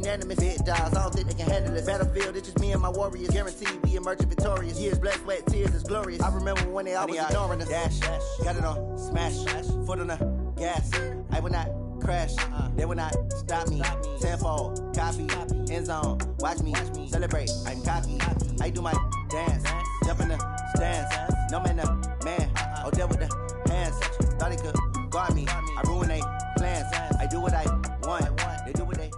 unanimous. Big dogs, I don't think they can handle this. Battlefield, it's just me and my warriors. Guaranteed we emerging victorious. Years, blood, sweat, tears is glorious. I remember when they always ignoring us. Dash, got it on, smash, foot on the gas. I will not crash, they will not stop me. Tenfold, copy, end zone, watch me celebrate. I'm cocky, I do my dance, jump in the stands. No man, man, oh there with the hands. Thought he could guard me, I ruin they plans. I do what I want, they do what they.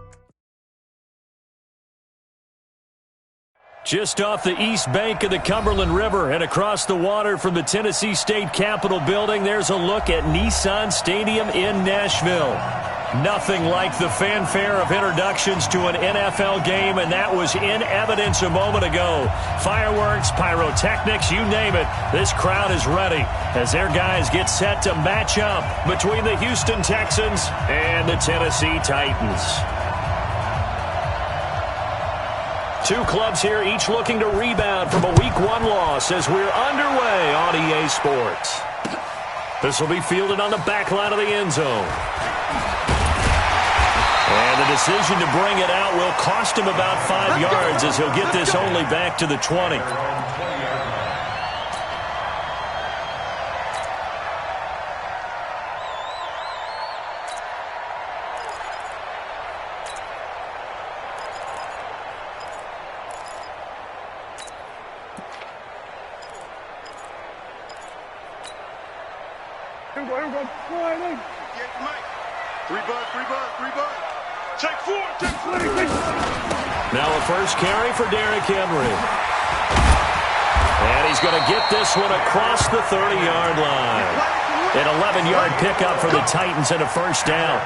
Just off the east bank of the Cumberland River and across the water from the Tennessee State Capitol building, there's a look at Nissan Stadium in Nashville. Nothing like the fanfare of introductions to an NFL game, and that was in evidence a moment ago. Fireworks, pyrotechnics, you name it. This crowd is ready as their guys get set to match up between the Houston Texans and the Tennessee Titans. Two clubs here, each looking to rebound from a Week 1 loss as we're underway on EA Sports. This will be fielded on the back line of the end zone. And the decision to bring it out will cost him about 5 yards as he'll get this only back to the 20. Now a first carry for Derrick Henry. And he's going to get this one across the 30-yard line. An 11-yard pickup for the Titans and a first down.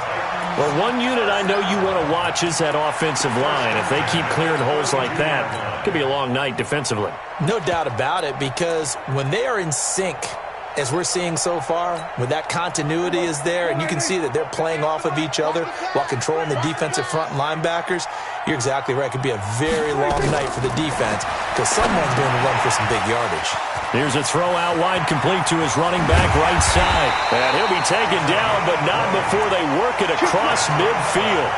Well, one unit I know you want to watch is that offensive line. If they keep clearing holes like that, it could be a long night defensively. No doubt about it, because when they are in sync, as we're seeing so far, when that continuity is there and you can see that they're playing off of each other while controlling the defensive front linebackers, you're exactly right. It could be a very long night for the defense because someone's going to run for some big yardage. Here's a throw out wide complete to his running back right side. And he'll be taken down, but not before they work it across midfield.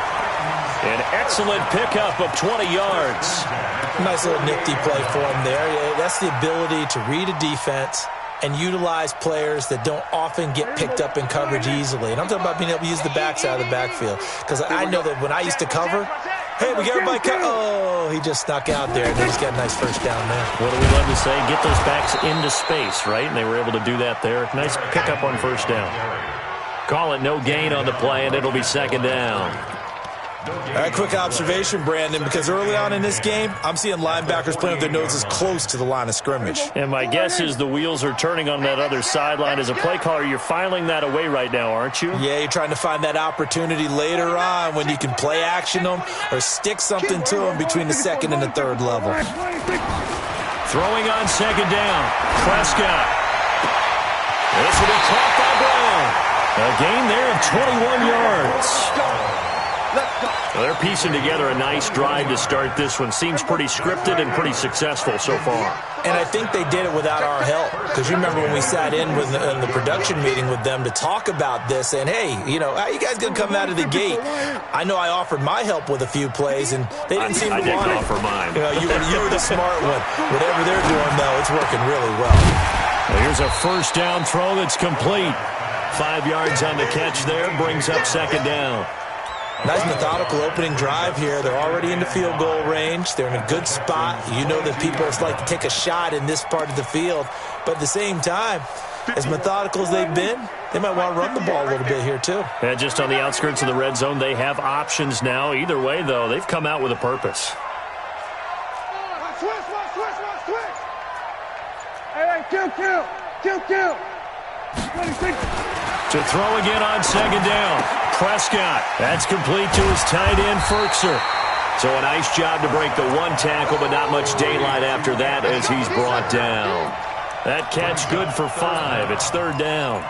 An excellent pickup of 20 yards. Nice little nifty play for him there. Yeah, that's the ability to read a defense and utilize players that don't often get picked up in coverage easily. And I'm talking about being able to use the backside of the backfield. Because I know that when I used to cover, hey, we got everybody cut. Oh, he just snuck out there, and they just got a nice first down there. What do we love to say? Get those backs into space, right? And they were able to do that there. Nice pickup on first down. Call it no gain on the play, and it'll be second down. All right, quick observation, Brandon, because early on in this game, I'm seeing linebackers playing with their noses close to the line of scrimmage. And my guess is the wheels are turning on that other sideline. As a play caller, you're filing that away right now, aren't you? Yeah, you're trying to find that opportunity later on when you can play action them or stick something to them between the second and the third level. Throwing on second down, Prescott. This will be caught by Brown. A gain there of 21 yards. Well, they're piecing together a nice drive to start this one. Seems pretty scripted and pretty successful so far. And I think they did it without our help. Because you remember when we sat in with in the production meeting with them to talk about this, and hey, you know, how you guys going to come out of the gate? I know I offered my help with a few plays, and they didn't seem to want it. I didn't offer mine. You know, you were the smart one. Whatever they're doing, though, it's working really well. Well, here's a first down throw that's complete. 5 yards on the catch there, brings up second down. Nice methodical opening drive here. They're already in the field goal range. They're in a good spot. You know that people like to take a shot in this part of the field. But at the same time, as methodical as they've been, they might want to run the ball a little bit here too. Yeah, just on the outskirts of the red zone, they have options now. Either way, though, they've come out with a purpose. Kill. To throw again on second down. Prescott. That's complete to his tight end, Ferkser. So a nice job to break the one tackle, but not much daylight after that as he's brought down. That catch good for 5. It's third down.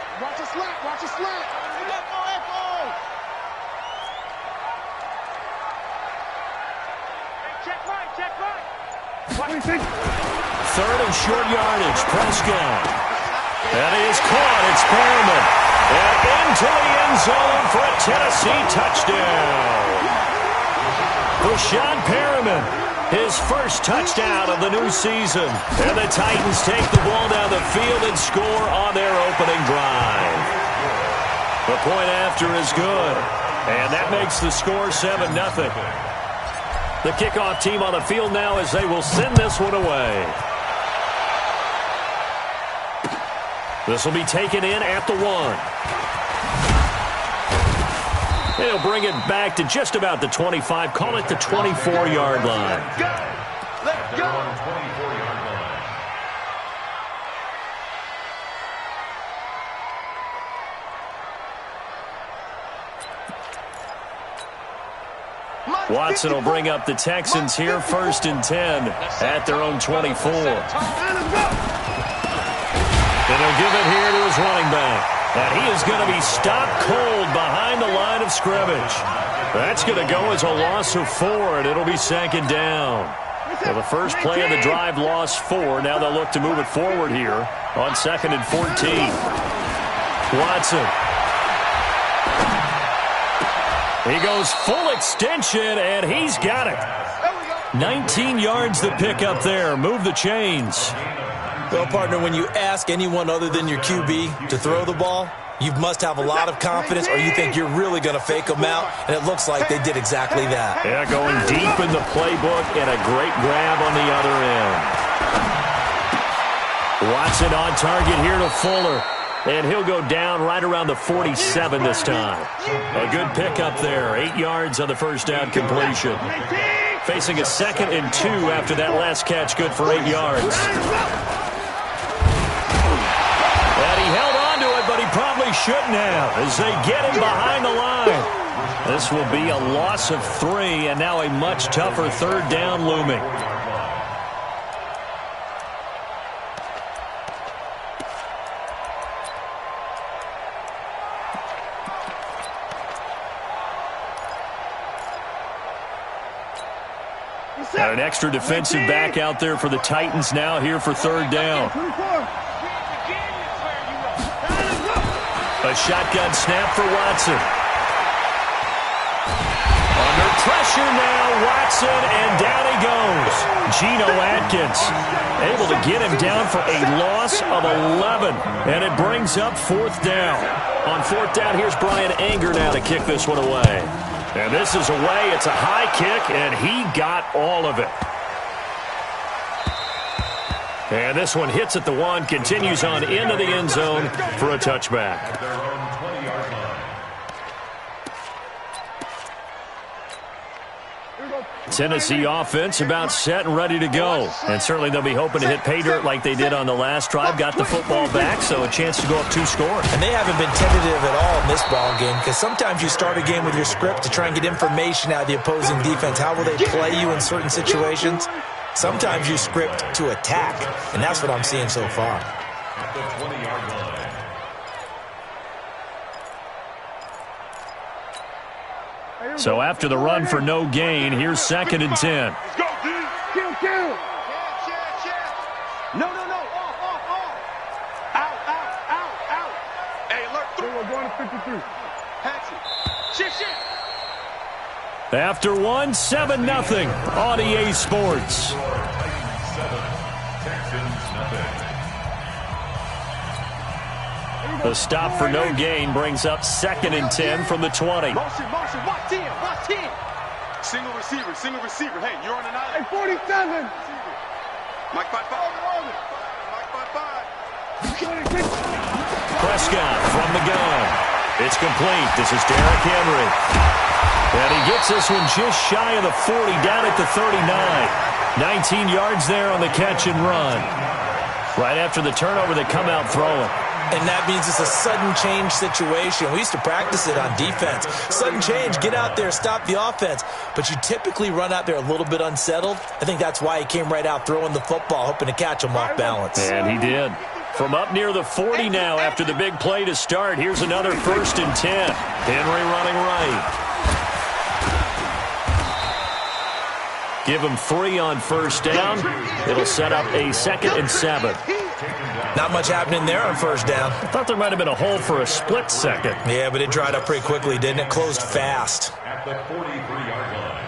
Watch a slant. Check right. Third and short yardage. Prescott. And he is caught. It's Perriman. And into the end zone for a Tennessee touchdown. Brashad Perriman, his first touchdown of the new season. And the Titans take the ball down the field and score on their opening drive. The point after is good. And that makes the score 7-0. The kickoff team on the field now as they will send this one away. This will be taken in at the 1. They'll bring it back to just about the 25. Call it the 24-yard line. Let's go. 24-yard line. Watson will bring up the Texans here, 1st and 10 at their own 24. And he'll give it here to his running back. And he is going to be stopped cold behind the line of scrimmage. That's going to go as a loss of 4, and it'll be 2nd down. So the first play of the drive lost 4. Now they'll look to move it forward here on 2nd and 14. Watson. He goes full extension, and he's got it. 19 yards to pick up there. Move the chains. Well, partner, when you ask anyone other than your QB to throw the ball, you must have a lot of confidence or you think you're really going to fake them out, and it looks like they did exactly that. Yeah, going deep in the playbook and a great grab on the other end. Watson on target here to Fuller. And he'll go down right around the 47 this time. A good pickup there. 8 yards on the first down completion. Facing a 2nd and 2 after that last catch. Good for 8 yards. And he held on to it, but he probably shouldn't have as they get him behind the line. This will be a loss of 3, and now a much tougher 3rd down looming. Got an extra defensive back out there for the Titans now here for 3rd down. A shotgun snap for Watson. Under pressure now, Watson, and down he goes. Geno Atkins able to get him down for a loss of 11, and it brings up 4th down. On 4th down, here's Brian Anger now to kick this one away. And this is away. It's a high kick, and he got all of it. And this one hits at the 1, continues on into the end zone for a touchback. Tennessee offense about set and ready to go. And certainly they'll be hoping to hit pay dirt like they did on the last drive. Got the football back, so a chance to go up 2 scores. And they haven't been tentative at all in this ball game because sometimes you start a game with your script to try and get information out of the opposing defense. How will they play you in certain situations? Sometimes you script to attack, and that's what I'm seeing so far. At the 20-yard line. So after the run for no gain, here's 2nd and 10. Let's go, dude. Kill. No. Out. Hey, alert. We're going to 53. Hatchet. Shit. After 1, 7-0 on EA Sports. The stop for no gain brings up 2nd and 10 from the 20. Motion. Watch 10. Single receiver. Hey, you're on an island. Hey, 47. Mike 5-5. Prescott from the gun. It's complete. This is Derrick Henry. And he gets this one just shy of the 40, down at the 39. 19 yards there on the catch and run. Right after the turnover, they come out throwing. And that means it's a sudden change situation. We used to practice it on defense. Sudden change, get out there, stop the offense. But you typically run out there a little bit unsettled. I think that's why he came right out throwing the football, hoping to catch him off balance. And he did. From up near the 40 now after the big play to start. Here's another 1st and 10. Henry running right. Give him 3 on 1st down. It'll set up a 2nd and 7. Not much happening there on first down. I thought there might have been a hole for a split second. Yeah, but it dried up pretty quickly, didn't it? Closed fast. At the 43-yard line.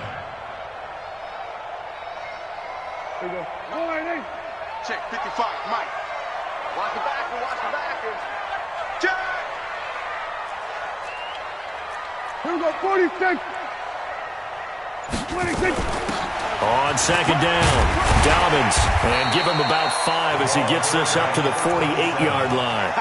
Here we go. All right, check 55, Mike. Watch the backers, watch the backers. Check! Here we go, 46. 26. On second down, Dobbins, and give him about 5 as he gets this up to the 48-yard line.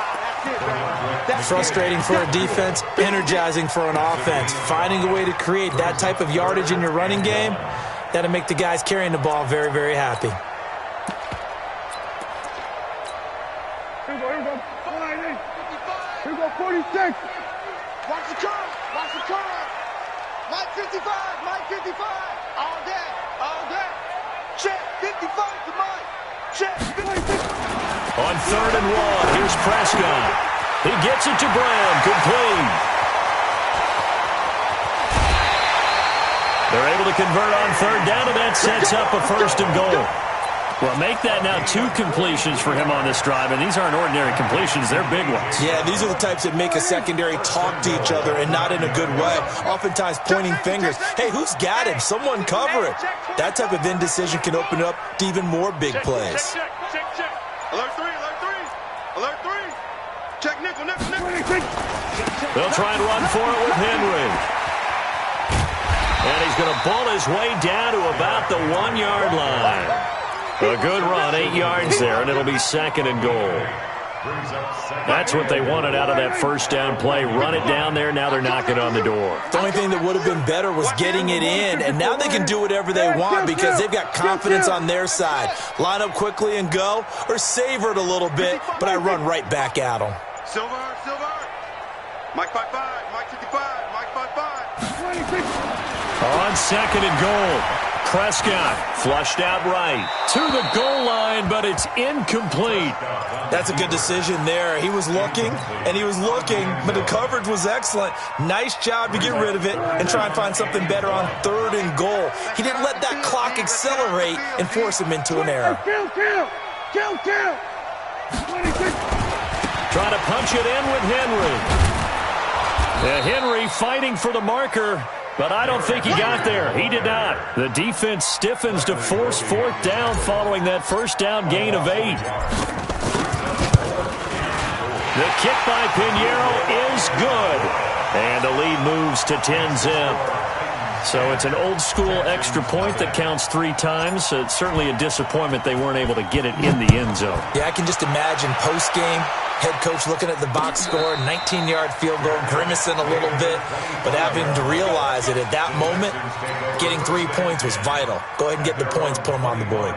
Frustrating for a defense, energizing for an offense. Finding a way to create that type of yardage in your running game, that'll make the guys carrying the ball very, very happy. Here we go. All right, here we go, 46. Watch the curve, watch the curve. Mike 55, Mike 55. All day, all day. Check 55 to Mike. Check 56. On 3rd and 1, here's Prescott. He gets it to Brown, complete. They're able to convert on 3rd down, and that sets up a 1st and goal. Well, make that now 2 completions for him on this drive, and these aren't ordinary completions. They're big ones. Yeah, these are the types that make a secondary talk to each other, and not in a good way. Oftentimes pointing fingers. Hey, who's got him? Someone cover it. That type of indecision can open up to even more big plays. Check. Alert 3, alert 3. Alert 3. Check nickel. They'll try and run for it with Henry. And he's going to ball his way down to about the 1-yard line. A good run, 8 yards there, and it'll be 2nd and goal. That's what they wanted out of that first down play. Run it down there. Now they're knocking on the door. The only thing that would have been better was getting it in, and now they can do whatever they want because they've got confidence on their side. Line up quickly and go, or savor it a little bit, but I run right back at them. Silver. Mike 55, Mike 55, Mike 55. On 2nd and goal. Prescott flushed out right to the goal line, but it's incomplete. That's a good decision there. He was looking, but the coverage was excellent. Nice job to get rid of it and try and find something better on 3rd and goal. He didn't let that clock accelerate and force him into an error. Kill. 26. Trying to punch it in with Henry. Henry fighting for the marker. But I don't think he got there. He did not. The defense stiffens to force 4th down following that first down gain of 8. The kick by Pinheiro is good. And the lead moves to 10-zip. So it's an old-school extra point that counts 3 times. So it's certainly a disappointment they weren't able to get it in the end zone. Yeah, I can just imagine post-game, head coach looking at the box score, 19-yard field goal, grimacing a little bit, but having to realize that at that moment, getting 3 points was vital. Go ahead and get the points, put them on the board.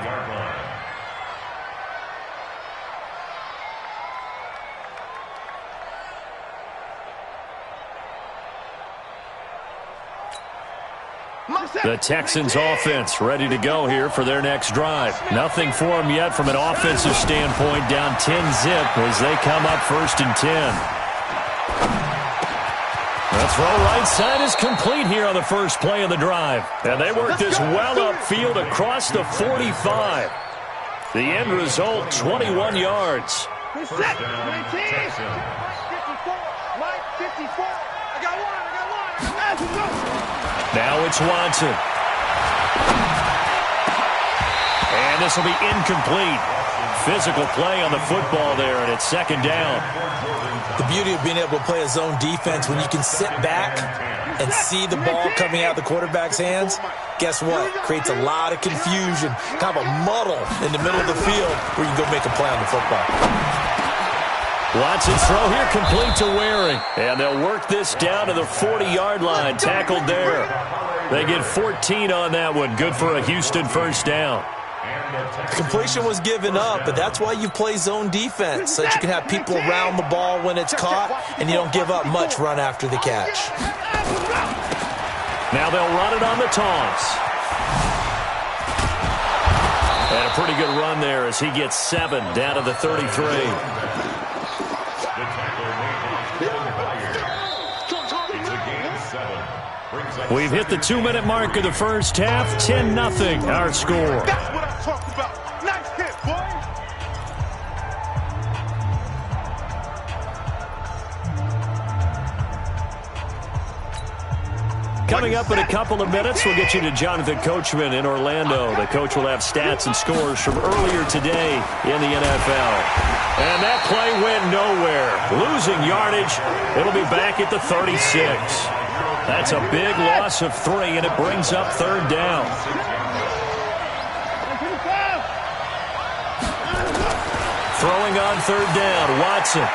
The Texans offense ready to go here for their next drive. Nothing for them yet from an offensive standpoint, down 10-zip as they come up 1st and 10. The throw right side is complete here on the first play of the drive. And they work this well upfield across the 45. The end result, 21 yards. Mike 54. Mike 54. I got one. Now it's Watson. And this will be incomplete. Physical play on the football there, and it's 2nd down. The beauty of being able to play a zone defense when you can sit back and see the ball coming out of the quarterback's hands, guess what? Creates a lot of confusion, kind of a muddle in the middle of the field where you can go make a play on the football. Watson's throw here complete to Waring. And they'll work this down to the 40-yard line. Tackled there. They get 14 on that one. Good for a Houston first down. The completion was given up, but that's why you play zone defense, so that you can have people around the ball when it's caught, and you don't give up much run after the catch. Now they'll run it on the toss. And a pretty good run there as he gets 7 down to the 33. We've hit the 2-minute mark of the first half. 10-0 our score. That's what I talked about. Nice hit, boy. Coming up in a couple of minutes, we'll get you to Jonathan Coachman in Orlando. The coach will have stats and scores from earlier today in the NFL. And that play went nowhere. Losing yardage. It'll be back at the 36. That's a big loss of 3, and it brings up 3rd down. Throwing on 3rd down, Watson.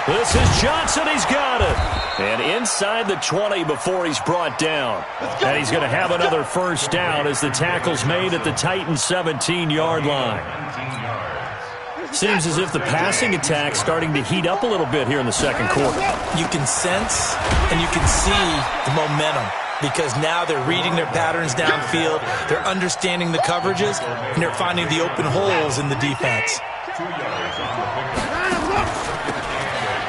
This is Johnson. He's got it. And inside the 20 before he's brought down. And he's going to have another 1st down as the tackle's made at the Titans' 17-yard line. Seems as if the passing attack's starting to heat up a little bit here in the 2nd quarter. You can sense and you can see the momentum because now they're reading their patterns downfield, they're understanding the coverages, and they're finding the open holes in the defense.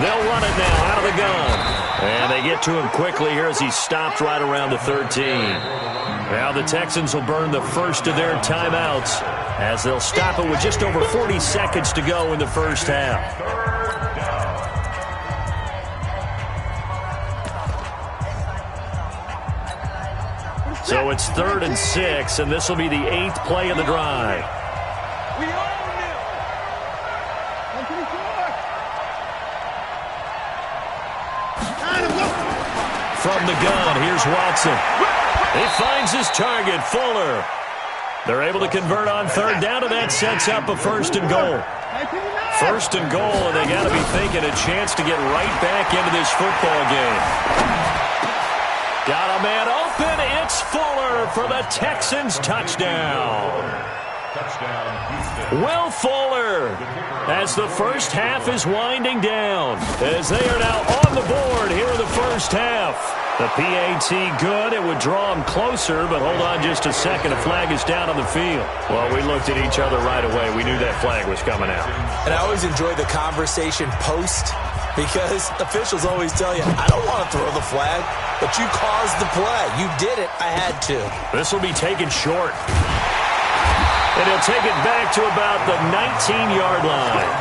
They'll run it now out of the gun. And they get to him quickly here as he stopped right around the 13. Now the Texans will burn the first of their timeouts as they'll stop it with just over 40 seconds to go in the 1st half. So it's 3rd and 6, and this will be the 8th play of the drive. From the gun, here's Watson. He finds his target, Fuller. They're able to convert on 3rd down, and that sets up a 1st and goal. 1st and goal, and they got to be thinking a chance to get right back into this football game. Got a man open. It's Fuller for the Texans touchdown. Will Fuller, as the 1st half is winding down, as they are now on the board here in the 1st half. The PAT good. It would draw them closer, but hold on just a second. A flag is down on the field. Well, we looked at each other right away. We knew that flag was coming out. And I always enjoy the conversation post because officials always tell you, I don't want to throw the flag, but you caused the play. You did it. I had to. This will be taken short. And he'll take it back to about the 19-yard line.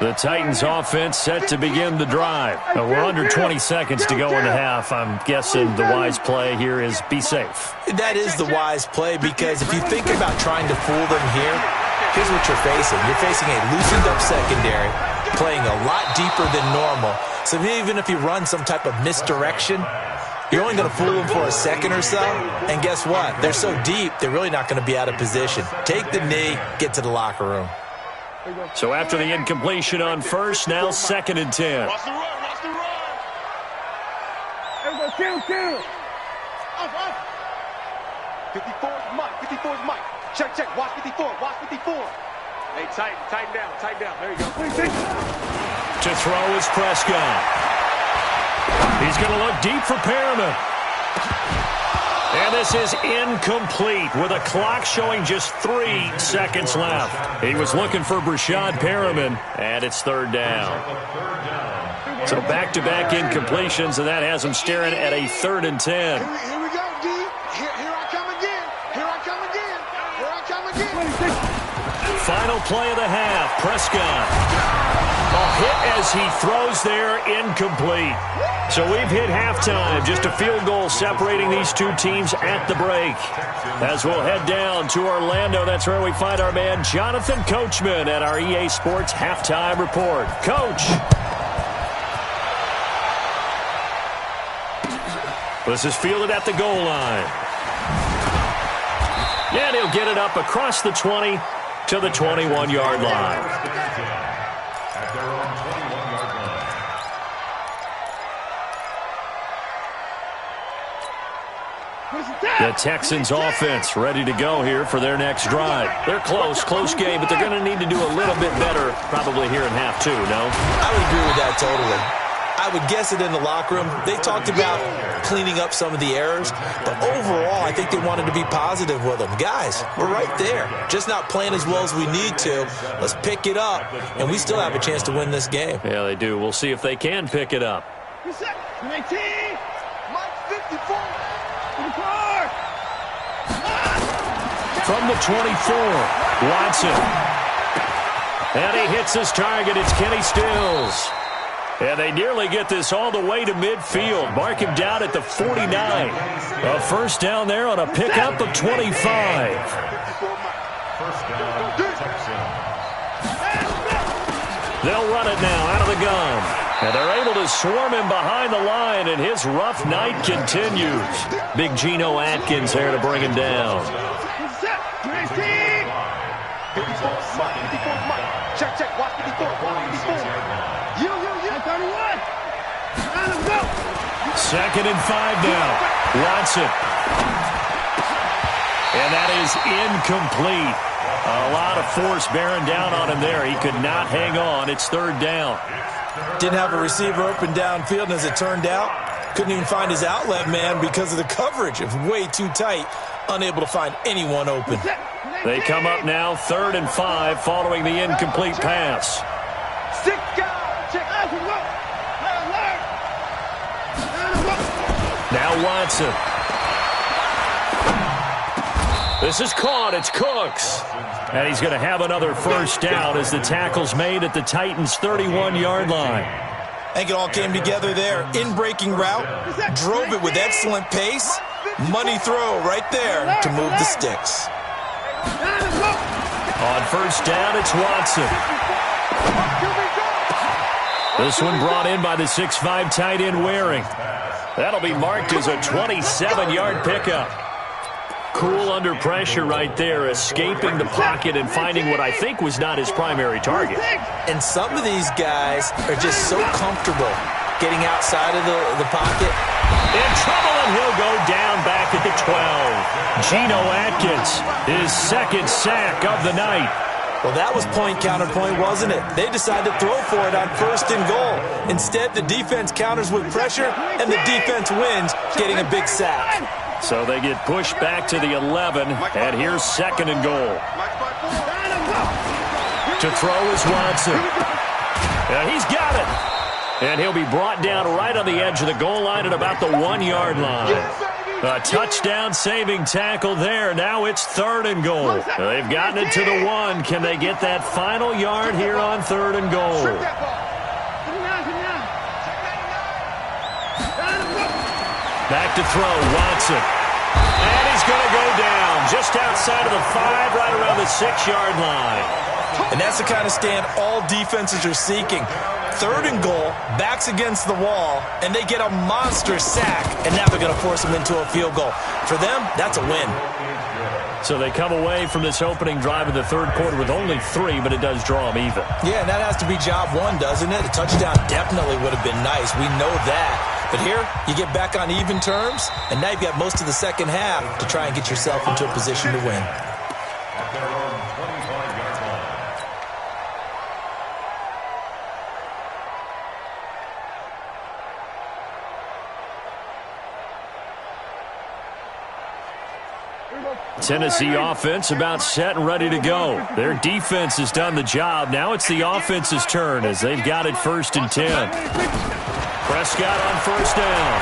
The Titans offense set to begin the drive. Now we're under 20 seconds to go in the half. I'm guessing the wise play here is be safe. That is the wise play because if you think about trying to fool them here, here's what you're facing. You're facing a loosened up secondary, playing a lot deeper than normal. So even if you run some type of misdirection, you're only going to fool them for a second or so. And guess what? They're so deep, they're really not going to be out of position. Take the knee, get to the locker room. So after the incompletion on 1st, now 2nd and 10. Watch the run, watch the run. Everybody, kill. Up. 54 is Mike, 54 is Mike. Check, watch 54, watch 54. Hey, tighten down. There you go. To throw is Prescott. He's going to look deep for Perriman. And this is incomplete with a clock showing just 3 seconds left. He was looking for Brashad Perriman, and it's 3rd down. So back-to-back incompletions, and that has him staring at a 3rd and 10. Here we go, D. Here I come again. Final play of the half, Prescott. A hit as he throws there, incomplete. So we've hit halftime, just a field goal separating these two teams at the break. As we'll head down to Orlando, that's where we find our man Jonathan Coachman at our EA Sports Halftime Report. Coach. This is fielded at the goal line. And he'll get it up across the 20 to the 21-yard line. The Texans offense ready to go here for their next drive. They're close game, but they're going to need to do a little bit better probably here in half 2, no? I would agree with that totally. I would guess it in the locker room. They talked about cleaning up some of the errors, but overall, I think they wanted to be positive with them. Guys, we're right there. Just not playing as well as we need to. Let's pick it up, and we still have a chance to win this game. Yeah, they do. We'll see if they can pick it up. 19, Mike 54, 54. From the 24, Watson. And he hits his target. It's Kenny Stills. And they nearly get this all the way to midfield. Mark him down at the 49. A first down there on a pickup of 25. First down, Texans. They'll run it now out of the gun. And they're able to swarm him behind the line, and his rough night continues. Big Geno Atkins there to bring him down. Check, check, watch 54, watch 54. You, 31. Let's go. 2nd and 5 now. Watson. And that is incomplete. A lot of force bearing down on him there. He could not hang on. It's 3rd down. Didn't have a receiver open downfield, and as it turned out, couldn't even find his outlet man because of the coverage. It was way too tight, unable to find anyone open. They come up now 3rd and 5 following the incomplete pass. 6 guys, check out. Now Watson. This is caught. It's Cooks. And he's going to have another first down as the tackle's made at the Titans' 31-yard line. I think it all came together there. In-breaking route, drove it with excellent pace. Money throw right there to move the sticks. On first down, it's Watson. This one brought in by the 6'5" tight end Waring. That'll be marked as a 27-yard pickup. Cool under pressure right there, escaping the pocket and finding what I think was not his primary target. And some of these guys are just so comfortable getting outside of the pocket. In trouble, and he'll go down back at the 12. Geno Atkins, his 2nd sack of the night. Well, that was point counterpoint, wasn't it? They decided to throw for it on 1st and goal. Instead, the defense counters with pressure, and the defense wins, getting a big sack. So they get pushed back to the 11, and here's 2nd and goal. To throw is Watson. And he's got it. And he'll be brought down right on the edge of the goal line at about the 1-yard line. A touchdown-saving tackle there. Now it's 3rd and goal. They've gotten it to the 1. Can they get that final yard here on 3rd and goal? Back to throw, Watson. And he's going to go down just outside of the 5, right around the 6-yard line. And that's the kind of stand all defenses are seeking. 3rd and goal, backs against the wall, and they get a monster sack, and now they're going to force them into a field goal. For them, that's a win. So they come away from this opening drive in the 3rd quarter with only 3, but it does draw them even. Yeah, and that has to be job 1, doesn't it? A touchdown definitely would have been nice. We know that. But here, you get back on even terms, and now you've got most of the second half to try and get yourself into a position to win. Tennessee offense about set and ready to go. Their defense has done the job. Now it's the offense's turn as they've got it 1st and 10. Prescott on first down.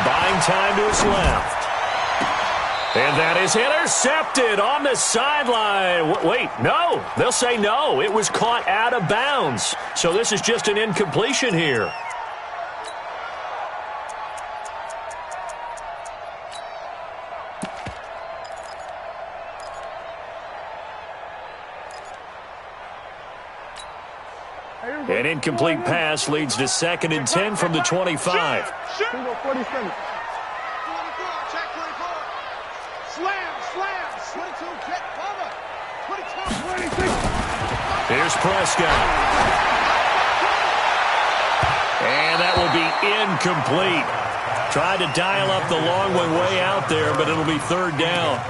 Buying time to his left. And that is intercepted on the sideline. Wait, no. They'll say no. It was caught out of bounds. So this is just an incompletion here. An incomplete pass leads to 2nd and 10 from the 25. Here's Prescott. And that will be incomplete. Tried to dial up the long one way out there, but it'll be 3rd down.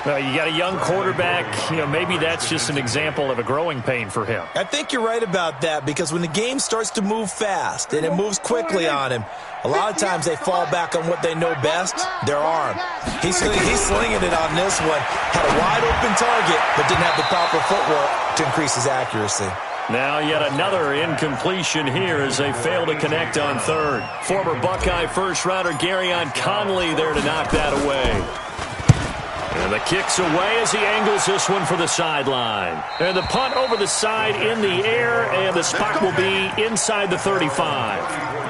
You got a young quarterback. Maybe that's just an example of a growing pain for him. I think you're right about that because when the game starts to move fast and it moves quickly on him, a lot of times they fall back on what they know best, their arm. He's slinging it on this one. Had a wide open target, but didn't have the proper footwork to increase his accuracy. Now yet another incompletion here as they fail to connect on 3rd. Former Buckeye first-rounder Garyon Conley there to knock that away. And And the kick's away as he angles this one for the sideline. And the punt over the side in the air, and the spot will be inside the 35.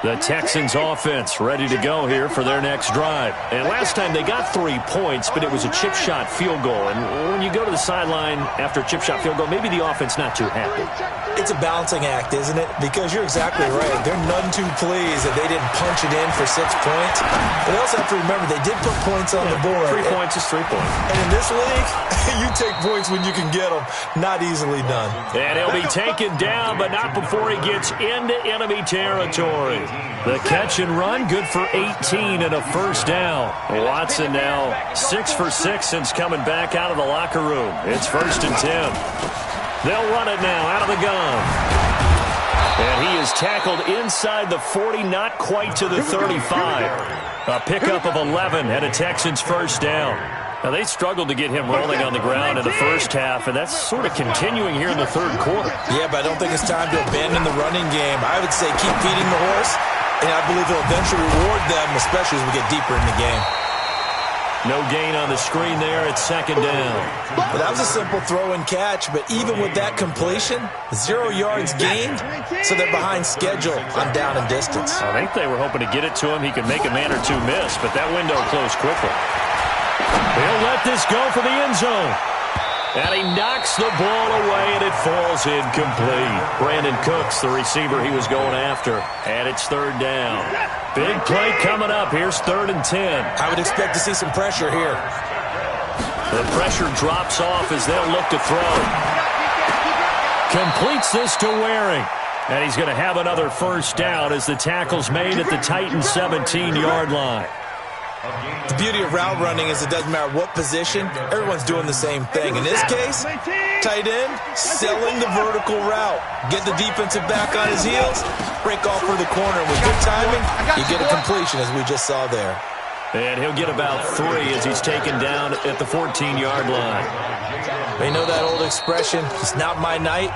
The Texans offense ready to go here for their next drive. And last time they got 3 points, but it was a chip shot field goal. And when you go to the sideline after a chip shot field goal, maybe the offense not too happy. It's a balancing act, isn't it? Because you're exactly right. They're none too pleased that they didn't punch it in for 6 points. But they also have to remember they did put points on the board. 3 points is 3 points. And in this league, you take points when you can get them. Not easily done. And he'll be taken down, but not before he gets into enemy territory. The catch and run, good for 18 and a first down. Watson now 6 for 6 since coming back out of the locker room. It's 1st and 10. They'll run it now out of the gun. And he is tackled inside the 40, not quite to the 35. A pickup of 11 and a Texans first down. Now, they struggled to get him rolling on the ground in the first half, and that's sort of continuing here in the third quarter. Yeah, but I don't think it's time to abandon the running game. I would say keep feeding the horse, and I believe it'll eventually reward them, especially as we get deeper in the game. No gain on the screen there. It's 2nd down. Well, that was a simple throw and catch, but even with that completion, 0 yards gained, so they're behind schedule on down and distance. I think they were hoping to get it to him. He could make a man or two miss, but that window closed quickly. He'll let this go for the end zone. And he knocks the ball away, and it falls incomplete. Brandon Cooks, the receiver he was going after. And it's 3rd down. Big play coming up. Here's 3rd and 10. I would expect to see some pressure here. The pressure drops off as they'll look to throw. Completes this to Waring. And he's going to have another first down as the tackle's made at the Titans' 17-yard line. The beauty of route running is it doesn't matter what position, everyone's doing the same thing. In this case, tight end, selling the vertical route. Get the defensive back on his heels, break off for the corner. With good timing, you get a completion as we just saw there. And he'll get about 3 as he's taken down at the 14-yard line. They know that old expression, it's not my night.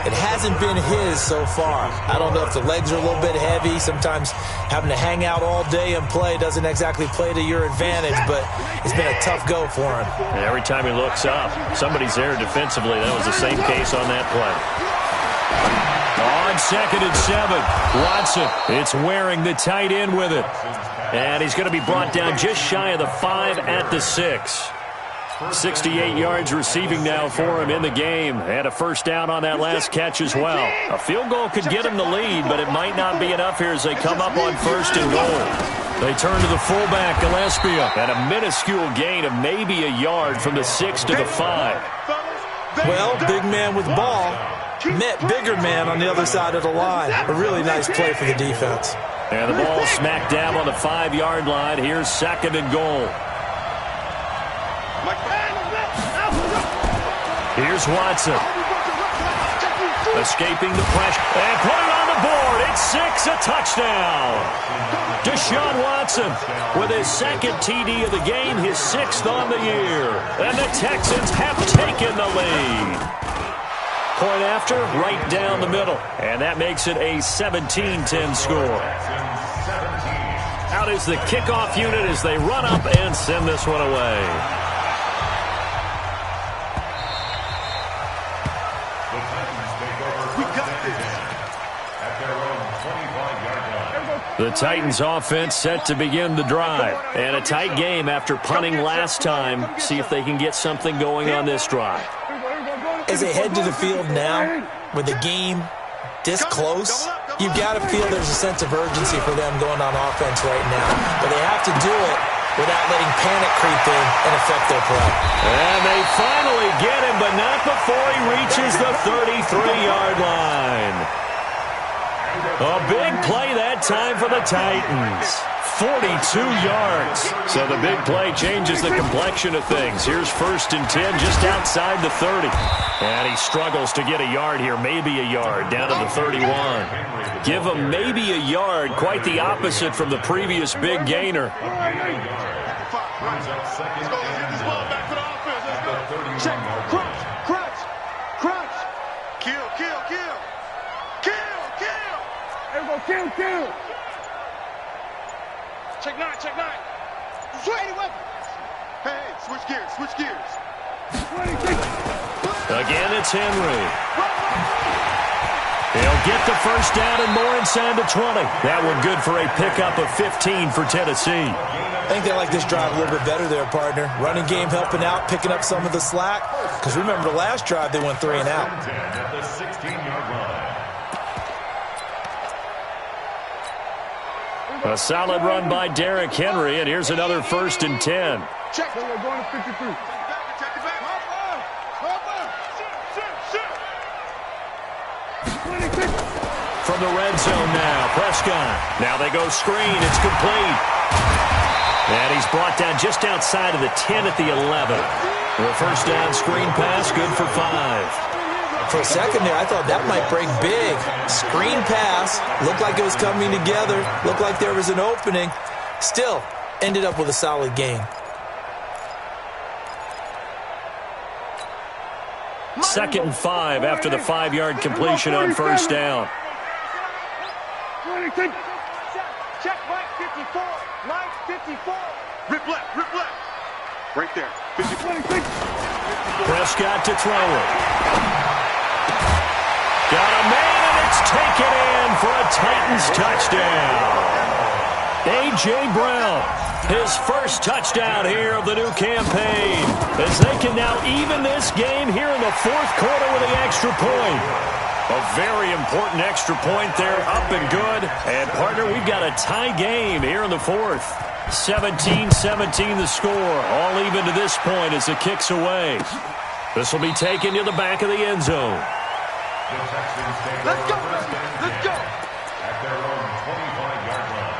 It hasn't been his so far. I don't know if the legs are a little bit heavy. Sometimes having to hang out all day and play doesn't exactly play to your advantage, but it's been a tough go for him. And every time he looks up, somebody's there defensively. That was the same case on that play. On 2nd and 7, Watson. It's Waring, the tight end, with it. And he's going to be brought down just shy of the 5 at the 6. 68 yards receiving now for him in the game. And a first down on that last catch as well. A field goal could get him the lead, but it might not be enough here as they come up on 1st and goal. They turn to the fullback, Gillespie, and a minuscule gain of maybe a yard from the 6 to the 5. Well, big man with ball met bigger man on the other side of the line. A really nice play for the defense. And the ball smack dab on the 5-yard line. Here's 2nd and goal. Here's Watson. Escaping the pressure. And put it on the board. It's 6, a touchdown. Deshaun Watson with his 2nd TD of the game, his 6th on the year. And the Texans have taken the lead. Point after, right down the middle. And that makes it a 17-10 score. Out is the kickoff unit as they run up and send this one away. The Titans offense set to begin the drive. And a tight game after punting last time. See if they can get something going on this drive. As they head to the field now, with the game this close, you've got to feel there's a sense of urgency for them going on offense right now. But they have to do it without letting panic creep in and affect their play. And they finally get him, but not before he reaches the 33-yard line. A big play that time for the Titans. 42 yards. So the big play changes the complexion of things. Here's 1st and 10 just outside the 30. And he struggles to get a yard here, maybe a yard, down to the 31. Give him maybe a yard, quite the opposite from the previous big gainer. Check, crunch. Kill. Check nine, check nine. Switch weapon. Hey, switch gears, switch gears. Again, it's Henry. He'll get the first down and more inside the 20. That one good for a pickup of 15 for Tennessee. I think they like this drive a little bit better there, partner. Running game helping out, picking up some of the slack. Because remember the last drive, they went 3 and out. At the 16-yard line. A solid run by Derrick Henry, and here's another 1st and 10. Check. So we're going to 53. From the red zone now, Prescott. Now they go screen. It's complete. And he's brought down just outside of the 10 at the 11. The first down screen pass, good for 5. For a second there, I thought that might break big. Screen pass. Looked like it was coming together. Looked like there was an opening. Still, ended up with a solid game. Second and 5 after the 5-yard completion on first down. Check Mike 54. Mike 54. Rip left. Right there. 54. Prescott to throw it. Got a man, and it's taken in for a Titans touchdown. A.J. Brown, his first touchdown here of the new campaign, as they can now even this game here in the 4th quarter with the extra point. A very important extra point there, up and good. And, partner, we've got a tie game here in the 4th. 17-17 the score, all even to this point as the kick's away. This will be taken to the back of the end zone. Let's go, let's go. At their own 25-yard line.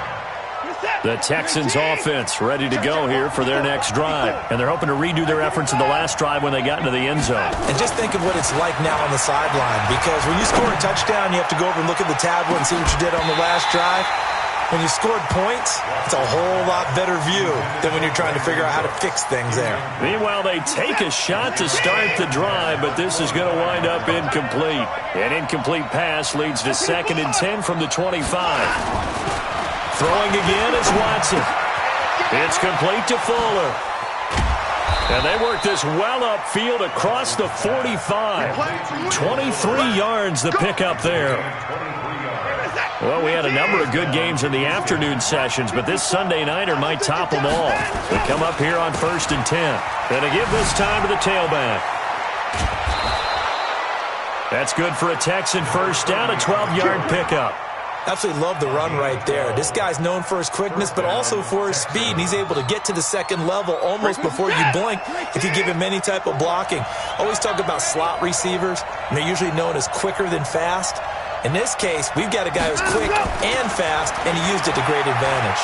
The Texans offense ready to go here for their next drive. And they're hoping to redo their efforts in the last drive when they got into the end zone. And just think of what it's like now on the sideline. Because when you score a touchdown, you have to go over and look at the tablet and see what you did on the last drive. When you scored points, it's a whole lot better view than when you're trying to figure out how to fix things there. Meanwhile, they take a shot to start the drive, but this is going to wind up incomplete. An incomplete pass leads to 2nd and 10 from the 25. Throwing again is Watson. It's complete to Fuller. And they work this well upfield across the 45. 23 yards the pickup there. Well, we had a number of good games in the afternoon sessions, but this Sunday nighter might top them all. They come up here on 1st and 10. And they give this time to the tailback. That's good for a Texan first down, a 12-yard pickup. Absolutely love the run right there. This guy's known for his quickness, but also for his speed. And he's able to get to the 2nd level almost before you blink if you give him any type of blocking. Always talk about slot receivers, and they're usually known as quicker than fast. In this case, we've got a guy who's quick and fast, and he used it to great advantage.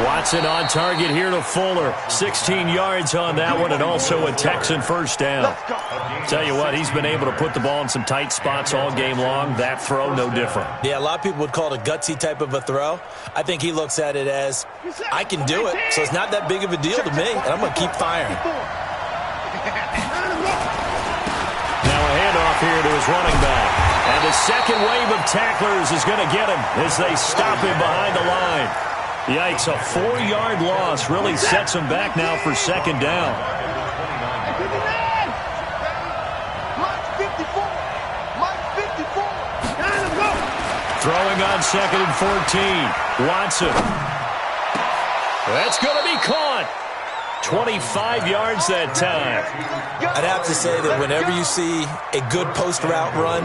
Watson on target here to Fuller. 16 yards on that one, and also a Texan first down. Tell you what, he's been able to put the ball in some tight spots all game long. That throw, no different. Yeah, a lot of people would call it a gutsy type of a throw. I think he looks at it as, I can do it, so it's not that big of a deal to me, and I'm going to keep firing. Now a handoff here to his running back. And the second wave of tacklers is going to get him as they stop him behind the line. Yikes, a 4-yard loss really sets him back now for 2nd down. Throwing on 2nd and 14. Watson. That's going to be caught. 25 yards that time. I'd have to say that whenever you see a good post route run,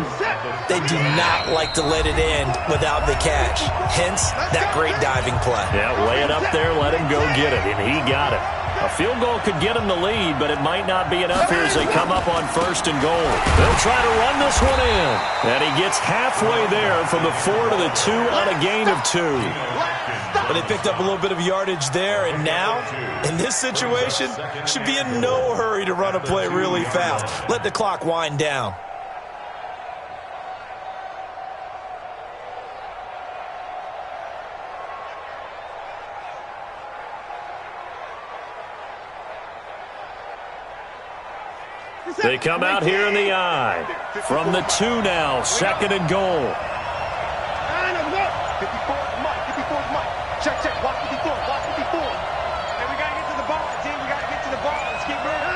they do not like to let it end without the catch. Hence, that great diving play. Yeah, lay it up there, let him go get it, and he got it. A field goal could get him the lead, but it might not be enough here as they come up on 1st and goal. They'll try to run this one in. And he gets halfway there from the 4 to the 2 on a gain of 2. But they picked up a little bit of yardage there, and now, in this situation, should be in no hurry to run a play really fast. Let the clock wind down. They come out here in the I. From the 2 now, 2nd and goal. 54 Mike. 54 Mike. Check. Watch 54. Watch 54. And we got to get to the ball, team. We got to get to the ball. Let's keep moving.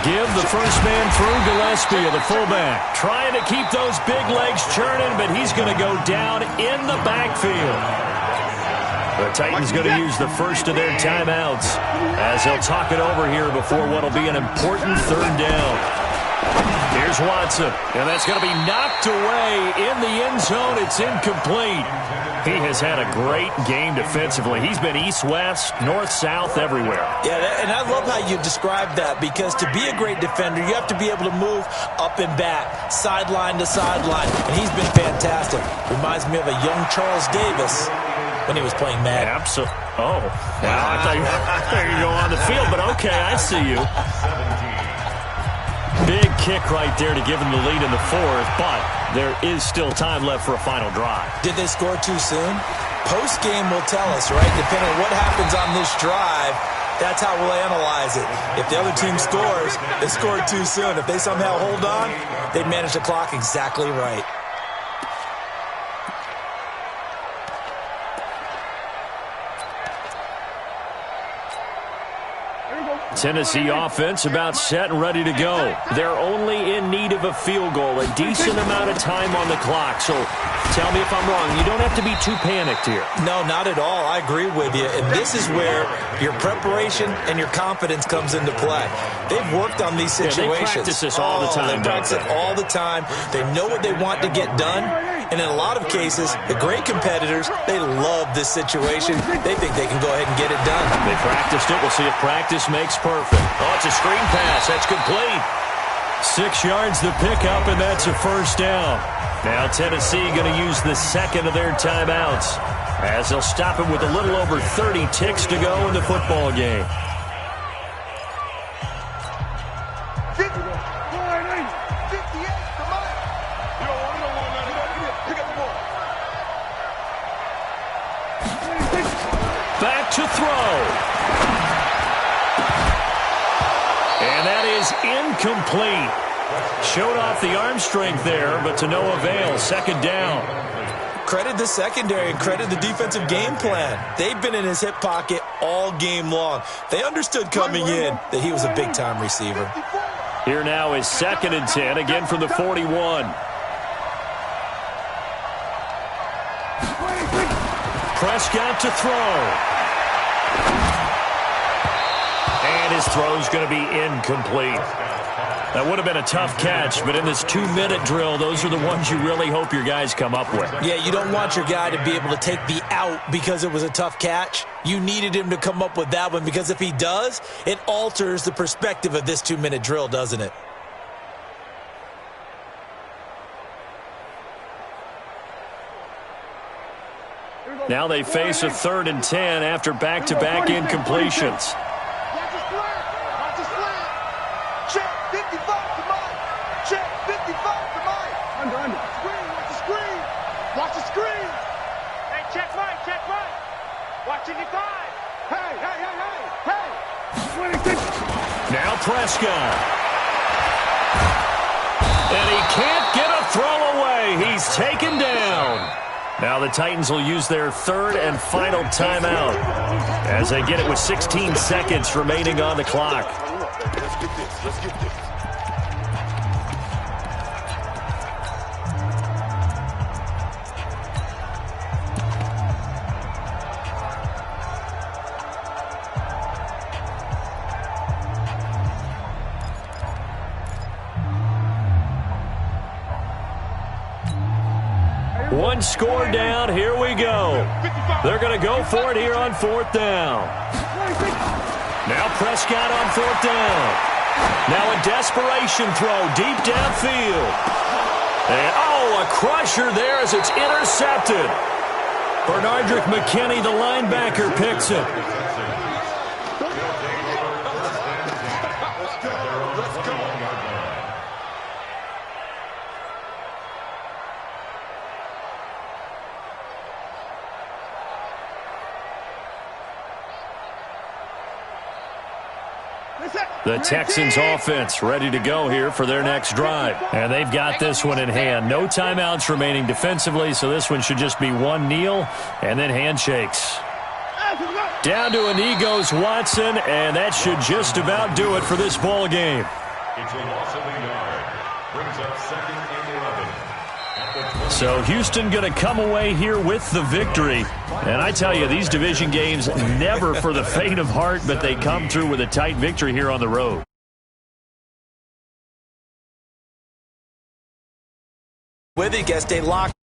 Give the first man through Gillespie, the fullback. Trying to keep those big legs churning, but he's going to go down in the backfield. The Titans going to use the first of their timeouts as they'll talk it over here before what will be an important 3rd down. Here's Watson, and that's going to be knocked away in the end zone. It's incomplete. He has had a great game defensively. He's been east-west, north-south, everywhere. Yeah, and I love how you described that, because to be a great defender, you have to be able to move up and back, sideline to sideline, and he's been fantastic. Reminds me of a young Charles Davis when he was playing Madden. Absolutely. Oh, well, I thought you go on the field, but okay, I see you. Big kick right there to give him the lead in the 4th, but there is still time left for a final drive. Did they score too soon? Post-game will tell us, right? Depending on what happens on this drive, that's how we'll analyze it. If the other team scores, they scored too soon. If they somehow hold on, they manage the clock exactly right. Tennessee offense about set and ready to go. They're only in need of a field goal, a decent amount of time on the clock. So tell me if I'm wrong. You don't have to be too panicked here. No, not at all. I agree with you. And this is where your preparation and your confidence comes into play. They've worked on these situations. Yeah, they practice this all the time. They practice it all the time. They know what they want to get done. And in a lot of cases, the great competitors, they love this situation. They think they can go ahead and get it done. They practiced it. We'll see if practice makes perfect. Oh, it's a screen pass. That's complete. 6 yards the pickup, and that's a 1st down. Now Tennessee going to use the 2nd of their timeouts as they'll stop it with a little over 30 ticks to go in the football game. Back to throw. And that is incomplete. Showed off the arm strength there, but to no avail. 2nd down. Credit the secondary and credit the defensive game plan. They've been in his hip pocket all game long. They understood coming in that he was a big-time receiver. Here now is 2nd and 10, again from the 41. Prescott to throw. And his throw's going to be incomplete. That would have been a tough catch, but in this 2-minute drill, those are the ones you really hope your guys come up with. Yeah, you don't want your guy to be able to take the out because it was a tough catch. You needed him to come up with that one, because if he does, it alters the perspective of this 2-minute drill, doesn't it? Now they face a 3rd and 10 after back-to-back incompletions. Watch the slant. Watch the slant. Check 55 to Mike. Check 55 to Mike. Under. Screen. Watch the screen. Watch the screen. Hey, check Mike. Check Mike. Watch 55. Hey. 26. Now Prescott. And he can't get a throw away. He's taken down. Now the Titans will use their 3rd and final timeout as they get it with 16 seconds remaining on the clock. Let's get this. One score down. Here we go. They're going to go for it here on 4th down. Now Prescott on 4th down. Now a desperation throw deep downfield. And, oh, a crusher there as it's intercepted. Bernardrick McKinney, the linebacker, picks it. The Texans offense ready to go here for their next drive. And they've got this one in hand. No timeouts remaining defensively, so this one should just be one kneel and then handshakes. Down to a knee goes Watson, and that should just about do it for this ball game. It's a loss of a yard. Brings up 2nd and 11. So Houston going to come away here with the victory. And I tell you, these division games never for the faint of heart, but they come through with a tight victory here on the road. With you, guess they locked.